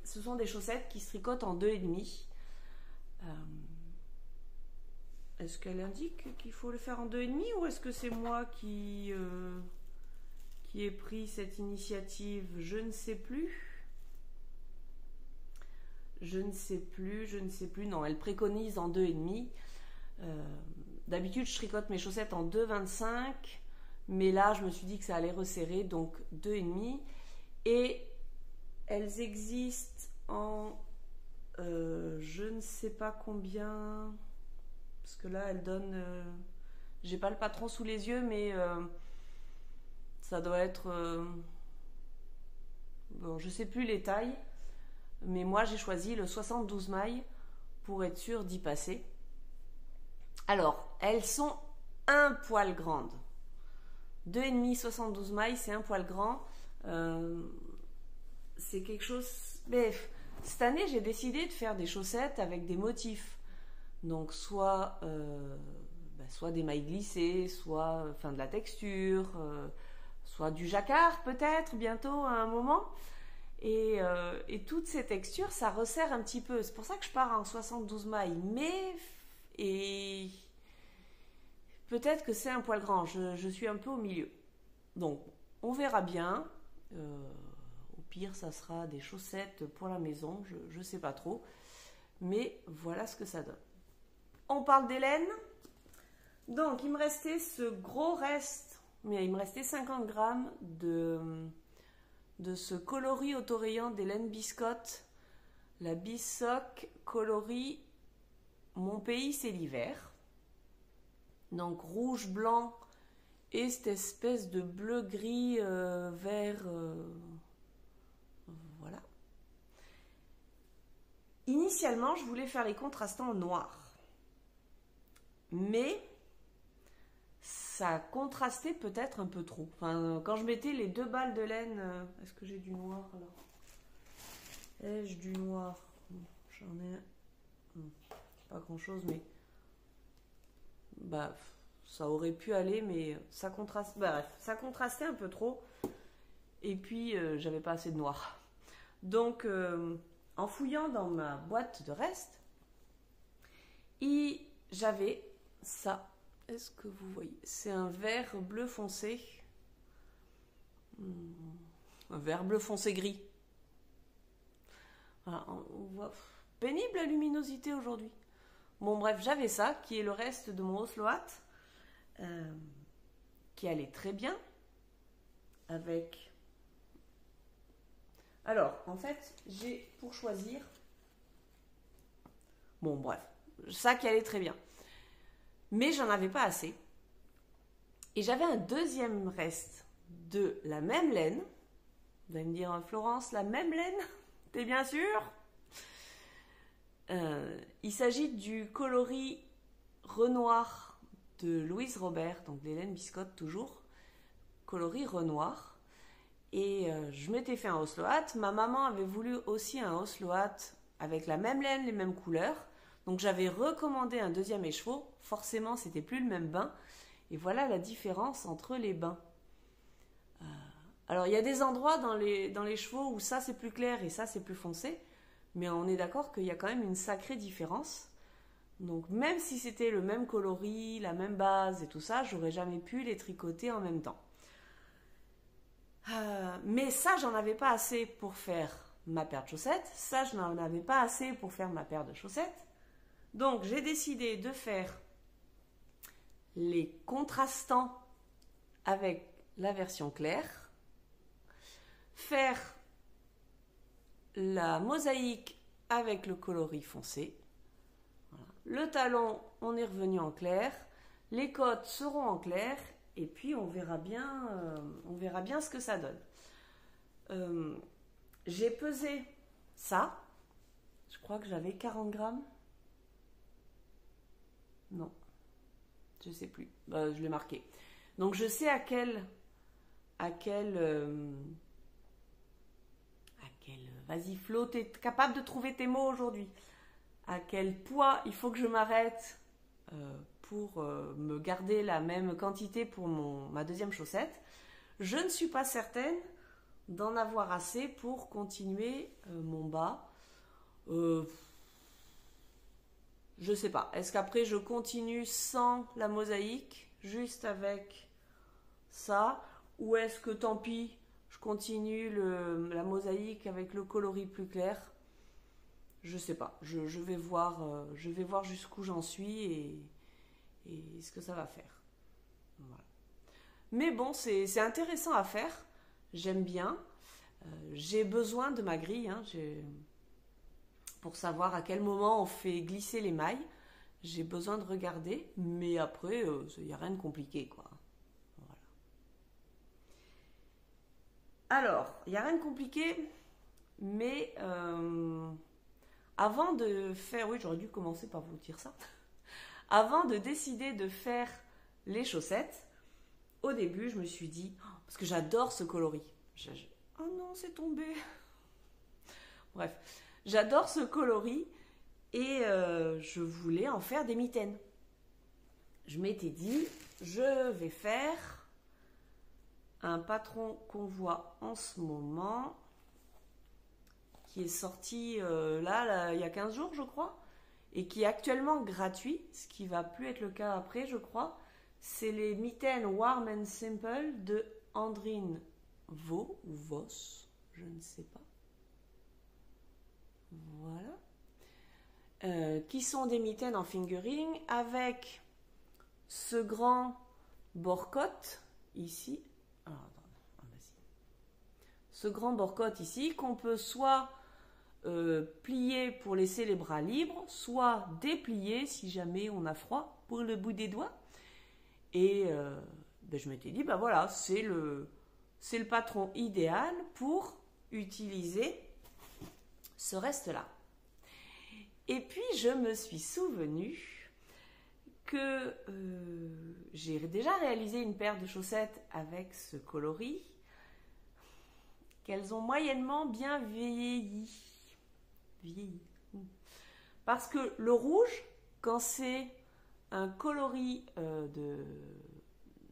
ce sont des chaussettes qui se tricotent en 2,5. Est-ce qu'elle indique qu'il faut le faire en 2,5 ou est-ce que c'est moi qui ai pris cette initiative? Je ne sais plus. Je ne sais plus. Non, elle préconise en 2,5. D'habitude, je tricote mes chaussettes en 2,25. Mais là, je me suis dit que ça allait resserrer, donc 2,5. Et elles existent en je ne sais pas combien. Parce que là, elles donnent. J'ai pas le patron sous les yeux, mais ça doit être. Bon, je sais plus les tailles. Mais moi, j'ai choisi le 72 mailles pour être sûre d'y passer. Alors, elles sont un poil grandes. 2,5, 72 mailles, c'est un poil grand. C'est quelque chose... Mais cette année, j'ai décidé de faire des chaussettes avec des motifs. Donc, soit des mailles glissées, soit de la texture, soit du jacquard peut-être, bientôt, à un moment. Et toutes ces textures, ça resserre un petit peu. C'est pour ça que je pars en 72 mailles. Et peut-être que c'est un poil grand. Je suis un peu au milieu. Donc, on verra bien. Au pire, ça sera des chaussettes pour la maison. Je ne sais pas trop. Mais voilà ce que ça donne. On parle des laines. Donc, il me restait ce gros reste. Mais il me restait 50 grammes de ce coloris autorayant des laines biscottes, la Bissoc coloris Mon pays c'est l'hiver. Donc rouge, blanc et cette espèce de bleu gris vert. Voilà. Initialement, je voulais faire les contrastants en noir. Mais ça contrastait peut-être un peu trop. Enfin, quand je mettais les 2 balles de laine... est-ce que j'ai du noir alors? Ai-je du noir? J'en ai... pas grand-chose, mais... ça aurait pu aller, mais ça contraste... bref, ça contrastait un peu trop. Et puis, j'avais pas assez de noir. Donc, en fouillant dans ma boîte de reste, j'avais ça. Est-ce que vous voyez? C'est un vert bleu foncé. Un vert bleu foncé gris. Voilà, on voit pénible la luminosité aujourd'hui. Bon bref, j'avais ça, qui est le reste de mon Oslo Hat, qui allait très bien avec... Alors, en fait, j'ai pour choisir... Bon bref, ça qui allait très bien. Mais j'en avais pas assez. Et j'avais un deuxième reste de la même laine. Vous allez me dire, Florence, la même laine? T'es bien sûre? Il s'agit du coloris Renoir de Louise Robert, donc des laines biscottes toujours. Coloris Renoir. Et je m'étais fait un Oslo Hat. Ma maman avait voulu aussi un Oslo Hat avec la même laine, les mêmes couleurs. Donc j'avais recommandé un deuxième écheveau. Forcément, c'était plus le même bain. Et voilà la différence entre les bains. Alors il y a des endroits dans les chevaux où ça c'est plus clair et ça c'est plus foncé, mais on est d'accord qu'il y a quand même une sacrée différence. Donc même si c'était le même coloris, la même base et tout ça, j'aurais jamais pu les tricoter en même temps. Mais ça, j'en avais pas assez pour faire ma paire de chaussettes. Ça, je n'en avais pas assez pour faire ma paire de chaussettes. Donc j'ai décidé de faire les contrastants avec la version claire, faire la mosaïque avec le coloris foncé. Voilà. Le talon, on est revenu en clair, les côtes seront en clair et puis on verra bien ce que ça donne. J'ai pesé ça, je crois que j'avais 40 grammes. Non, je sais plus, je l'ai marqué. Donc je sais vas-y Flo, t'es capable de trouver tes mots aujourd'hui. À quel poids il faut que je m'arrête pour me garder la même quantité pour ma deuxième chaussette. Je ne suis pas certaine d'en avoir assez pour continuer mon bas. Je sais pas. Est-ce qu'après je continue sans la mosaïque, juste avec ça, ou est-ce que tant pis, je continue la mosaïque avec le coloris plus clair? Je sais pas. Je vais voir jusqu'où j'en suis et ce que ça va faire. Voilà. Mais bon, c'est intéressant à faire. J'aime bien. J'ai besoin de ma grille. Pour savoir à quel moment on fait glisser les mailles. J'ai besoin de regarder. Mais après, il n'y a rien de compliqué, quoi. Voilà. Alors, il n'y a rien de compliqué. Mais avant de faire... Oui, j'aurais dû commencer par vous dire ça. Avant de décider de faire les chaussettes, au début, je me suis dit, parce que j'adore ce coloris. Oh non, c'est tombé. Bref, j'adore ce coloris et je voulais en faire des mitaines. Je m'étais dit, je vais faire un patron qu'on voit en ce moment, qui est sorti là, il y a 15 jours, je crois. Et qui est actuellement gratuit, ce qui va plus être le cas après, je crois. C'est les mitaines Warm and Simple de Andrine Vaux, ou Voss, je ne sais pas. Voilà. Qui sont des mitaines en fingering avec ce grand bord-côte ici. Alors, attends, vas-y. Ce grand bord-côte ici qu'on peut soit plier pour laisser les bras libres, soit déplier si jamais on a froid pour le bout des doigts. Et je m'étais dit, voilà, c'est le patron idéal pour utiliser ce reste-là. Et puis je me suis souvenu que j'ai déjà réalisé une paire de chaussettes avec ce coloris, qu'elles ont moyennement bien vieilli. Parce que le rouge, quand c'est un coloris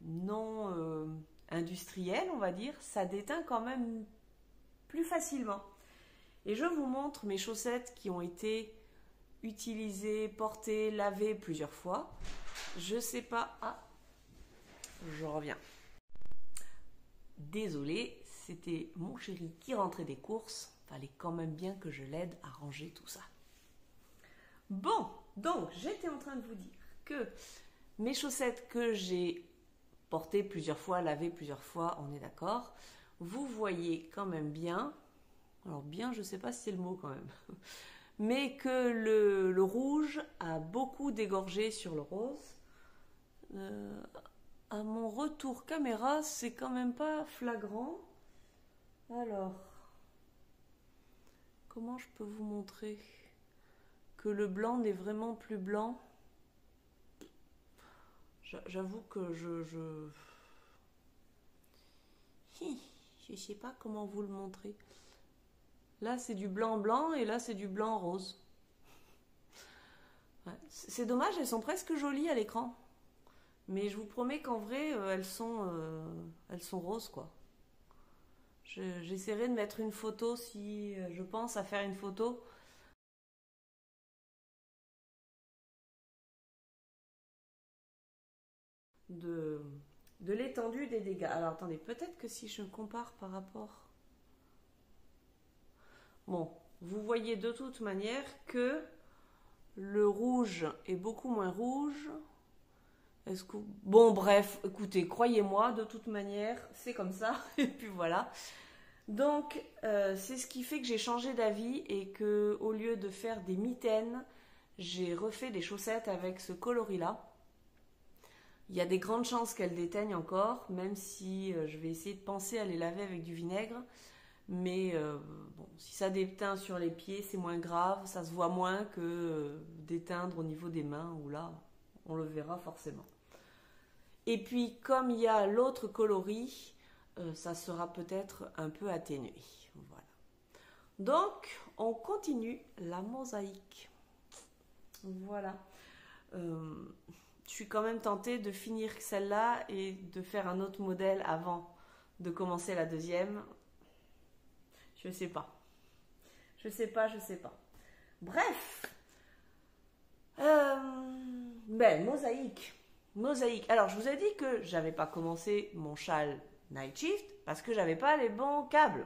non industriel, on va dire, ça déteint quand même plus facilement. Et je vous montre mes chaussettes qui ont été utilisées, portées, lavées plusieurs fois. Je sais pas... Ah, je reviens. Désolée, c'était mon chéri qui rentrait des courses. Fallait quand même bien que je l'aide à ranger tout ça. Bon, donc j'étais en train de vous dire que mes chaussettes que j'ai portées plusieurs fois, lavées plusieurs fois, on est d'accord, vous voyez quand même bien, alors bien je ne sais pas si c'est le mot quand même, mais que le rouge a beaucoup dégorgé sur le rose. À mon retour caméra, c'est quand même pas flagrant. Alors... Comment je peux vous montrer que le blanc n'est vraiment plus blanc? J'avoue que je sais pas comment vous le montrer. Là, c'est du blanc et là, c'est du blanc rose. Ouais, c'est dommage, elles sont presque jolies à l'écran. Mais je vous promets qu'en vrai, elles sont roses, quoi. J'essaierai de mettre une photo si je pense à faire une photo de, de l'étendue des dégâts. Alors attendez, peut-être que si je compare par rapport... Bon, vous voyez de toute manière que le rouge est beaucoup moins rouge. Est-ce que... Bon, bref, écoutez, croyez-moi, de toute manière, c'est comme ça. Et puis voilà. Donc, c'est ce qui fait que j'ai changé d'avis et que, au lieu de faire des mitaines, j'ai refait des chaussettes avec ce coloris-là. Il y a des grandes chances qu'elles déteignent encore, même si je vais essayer de penser à les laver avec du vinaigre. Mais bon, si ça déteint sur les pieds, c'est moins grave, ça se voit moins que d'éteindre au niveau des mains, où là, on le verra forcément. Et puis, comme il y a l'autre coloris, ça sera peut-être un peu atténué. Voilà. Donc, on continue la mosaïque. Voilà. Je suis quand même tentée de finir celle-là et de faire un autre modèle avant de commencer la deuxième. Je sais pas. Je sais pas. Bref. Mosaïque. Mosaïque. Alors, je vous ai dit que j'avais pas commencé mon châle Night Shift parce que j'avais pas les bons câbles.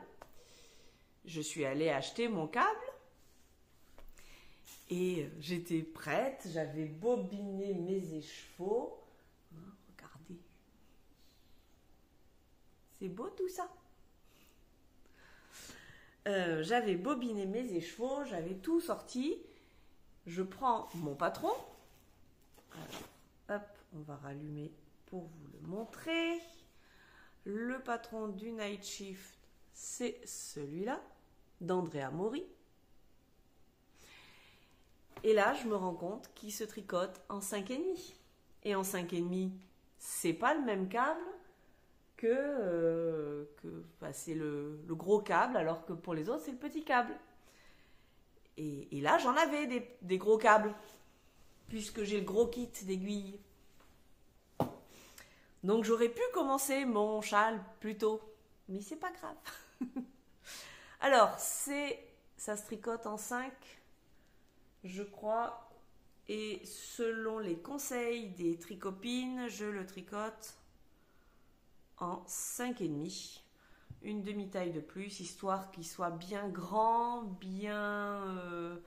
Je suis allée acheter mon câble et j'étais prête. J'avais bobiné mes écheveaux. Regardez. C'est beau tout ça. J'avais bobiné mes écheveaux, j'avais tout sorti. Je prends mon patron. Alors, hop, on va rallumer pour vous le montrer. Le patron du Night Shift, c'est celui-là, d'Andrea Mori. Et là, je me rends compte qu'il se tricote en 5,5. Et en 5,5, c'est pas le même câble c'est le gros câble, alors que pour les autres, c'est le petit câble. Et là, j'en avais des gros câbles, puisque j'ai le gros kit d'aiguilles. Donc, j'aurais pu commencer mon châle plus tôt, mais c'est pas grave. Alors, ça se tricote en 5, je crois, et selon les conseils des tricopines, je le tricote en 5,5. Une demi-taille de plus, histoire qu'il soit bien grand, bien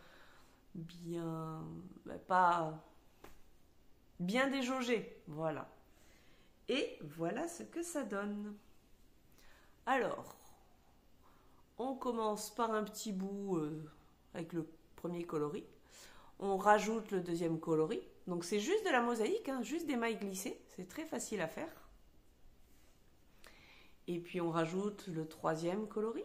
déjaugé. Voilà. Et voilà ce que ça donne. Alors, on commence par un petit bout avec le premier coloris. On rajoute le deuxième coloris. Donc c'est juste de la mosaïque, hein, juste des mailles glissées. C'est très facile à faire. Et puis on rajoute le troisième coloris.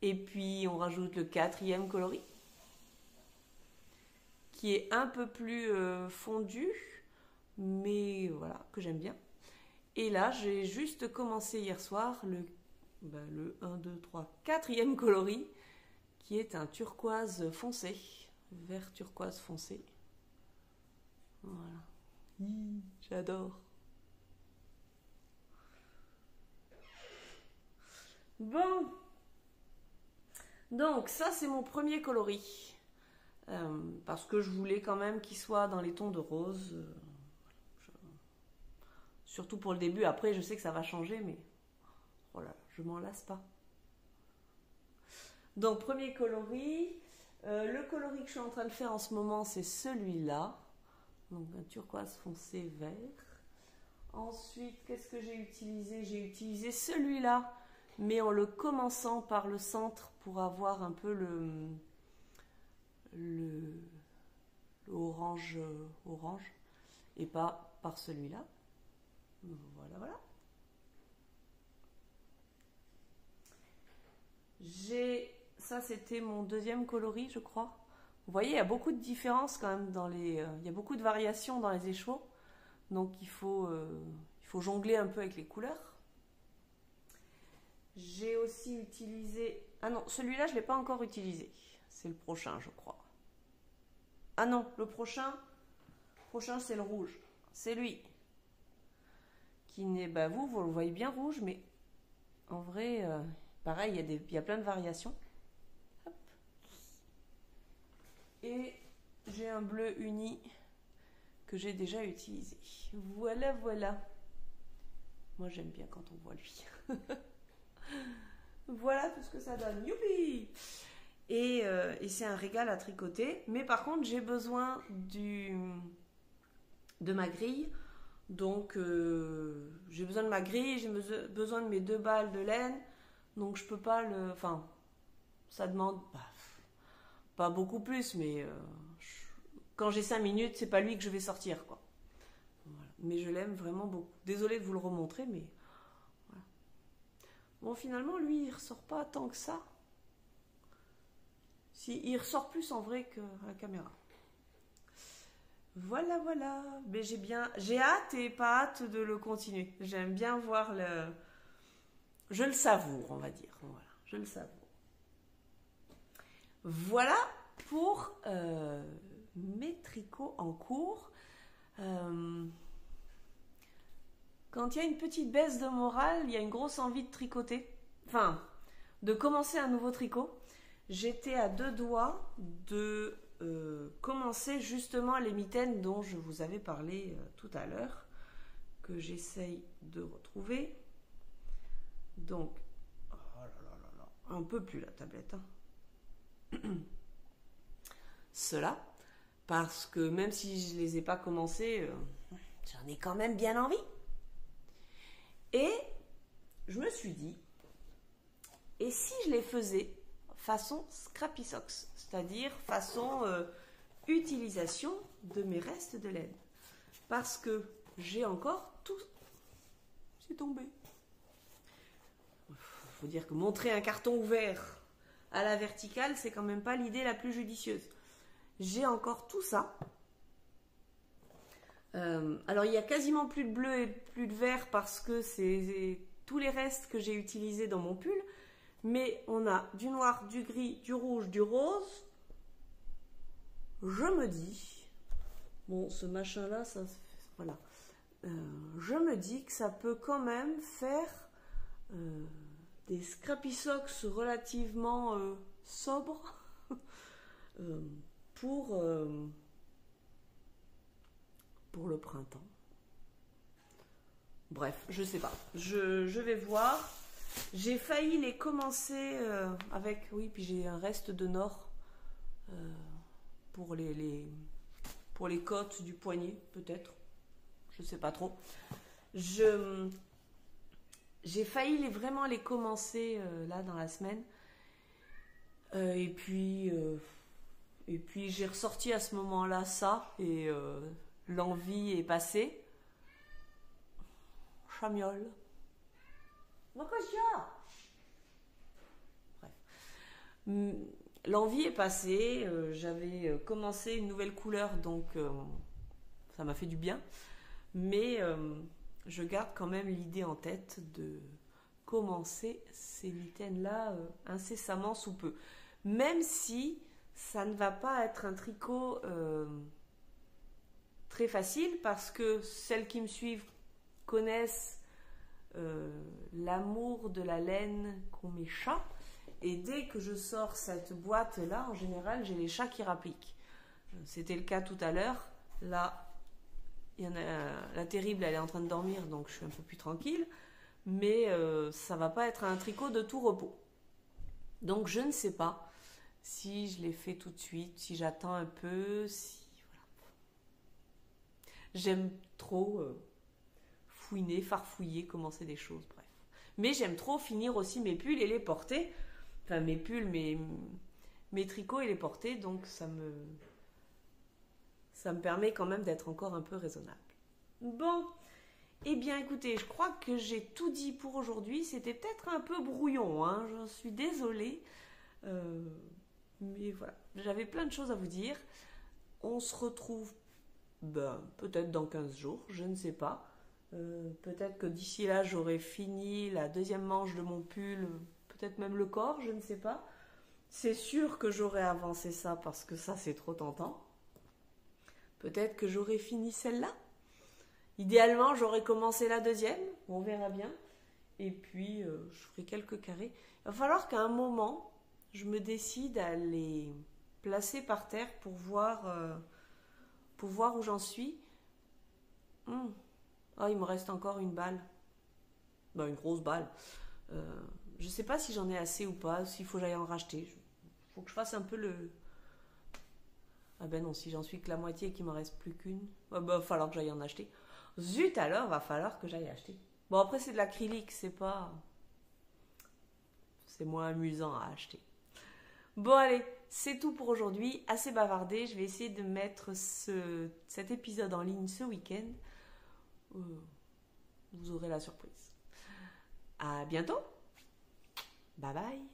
Et puis on rajoute le quatrième coloris, qui est un peu plus fondu, mais voilà, que j'aime bien. Et là, j'ai juste commencé hier soir le 1, 2, 3, quatrième coloris, qui est un turquoise foncé, vert turquoise foncé. Voilà. J'adore. Bon. Donc ça c'est mon premier coloris. Parce que je voulais quand même qu'il soit dans les tons de rose. Surtout pour le début. Après je sais que ça va changer, mais voilà, je m'en lasse pas. Donc premier coloris. Le coloris que je suis en train de faire en ce moment, c'est celui-là. Donc un turquoise foncé vert. Ensuite, qu'est-ce que j'ai utilisé? J'ai utilisé celui-là, mais en le commençant par le centre pour avoir un peu le orange, et pas par celui-là. Voilà, voilà. Ça c'était mon deuxième coloris, je crois. Vous voyez, il y a beaucoup de différences quand même il y a beaucoup de variations dans les écheveaux. Donc il faut jongler un peu avec les couleurs. J'ai aussi utilisé... Ah non, celui-là je ne l'ai pas encore utilisé. C'est le prochain, je crois. Ah non, le prochain c'est le rouge. C'est lui. Qui n'est, bah vous le voyez bien rouge, mais en vrai, pareil, il y a plein de variations. Hop. Et j'ai un bleu uni que j'ai déjà utilisé. Voilà, voilà. Moi, j'aime bien quand on voit lui. Voilà tout ce que ça donne. Youpi! Et c'est un régal à tricoter. Mais par contre, j'ai besoin de ma grille. Donc, j'ai besoin de ma grille, j'ai besoin de mes 2 balles de laine. Donc, je peux pas le... Enfin, ça demande pas beaucoup plus, mais quand j'ai 5 minutes, c'est pas lui que je vais sortir, quoi. Voilà. Mais je l'aime vraiment beaucoup. Désolée de vous le remontrer, mais... Voilà. Bon, finalement, lui, il ressort pas tant que ça. Si, il ressort plus en vrai qu'à la caméra. Voilà, voilà. Mais j'ai hâte et pas hâte de le continuer. J'aime bien voir le... Je le savoure, on va dire. Voilà, je le savoure. Voilà pour mes tricots en cours. Quand il y a une petite baisse de morale, il y a une grosse envie de tricoter. Enfin, de commencer un nouveau tricot. J'étais à 2 doigts de commencer justement les mitaines dont je vous avais parlé tout à l'heure, que j'essaye de retrouver. Donc, oh là là là là, un peu plus la tablette. Hein. Cela, parce que même si je ne les ai pas commencés, j'en ai quand même bien envie. Et je me suis dit, et si je les faisais façon Scrappy Socks, c'est-à-dire façon utilisation de mes restes de laine. Parce que j'ai encore tout... C'est tombé. Il faut dire que montrer un carton ouvert à la verticale, c'est quand même pas l'idée la plus judicieuse. J'ai encore tout ça. Alors il y a quasiment plus de bleu et plus de vert parce que c'est tous les restes que j'ai utilisés dans mon pull. Mais on a du noir, du gris, du rouge, du rose. Je me dis, bon, ce machin-là, ça, voilà. Je me dis que ça peut quand même faire des Scrappy Socks relativement sobres pour le printemps. Bref, je sais pas. Je vais voir. J'ai failli les commencer avec... Oui, puis j'ai un reste de nord pour les côtes du poignet, peut-être. Je sais pas trop. J'ai failli vraiment les commencer là dans la semaine. Et puis j'ai ressorti à ce moment-là ça. Et l'envie est passée. Chamiole. Bref. L'envie est passée, j'avais commencé une nouvelle couleur, donc ça m'a fait du bien. Mais je garde quand même l'idée en tête de commencer ces mitaines-là incessamment sous peu. Même si ça ne va pas être un tricot très facile, parce que celles qui me suivent connaissent l'amour de la laine qu'ont mes chats, et dès que je sors cette boîte là, en général j'ai les chats qui rappliquent. C'était le cas tout à l'heure. Là il y en a, la terrible elle est en train de dormir, donc je suis un peu plus tranquille, mais ça va pas être un tricot de tout repos. Donc je ne sais pas si je les fais tout de suite, si j'attends un peu, si voilà. J'aime trop fouiner, farfouiller, commencer des choses, bref. Mais j'aime trop finir aussi mes pulls et les porter. Enfin, mes pulls, mes tricots et les porter, donc ça me permet quand même d'être encore un peu raisonnable. Bon, eh bien écoutez, je crois que j'ai tout dit pour aujourd'hui. C'était peut-être un peu brouillon, hein, j'en suis désolée. Mais voilà, j'avais plein de choses à vous dire. On se retrouve peut-être dans 15 jours, je ne sais pas. Peut-être que d'ici là j'aurai fini la deuxième manche de mon pull, peut-être même le corps, je ne sais pas. C'est sûr que j'aurai avancé ça parce que ça c'est trop tentant. Peut-être que j'aurai fini celle-là. Idéalement, j'aurais commencé la deuxième. On verra bien. Et puis, je ferai quelques carrés. Il va falloir qu'à un moment, je me décide à les placer par terre pour voir où j'en suis. Oh, il me reste encore une balle. Ben, une grosse balle. Je ne sais pas si j'en ai assez ou pas, s'il faut que j'aille en racheter. Il faut que je fasse un peu le... Ah ben non, si j'en suis que la moitié et qu'il me reste plus qu'une, va falloir que j'aille en acheter. Zut alors, va falloir que j'aille acheter. Bon, après c'est de l'acrylique, c'est moins amusant à acheter. Bon allez, c'est tout pour aujourd'hui. Assez bavardé, je vais essayer de mettre cet épisode en ligne ce week-end. Vous aurez la surprise. À bientôt. Bye bye.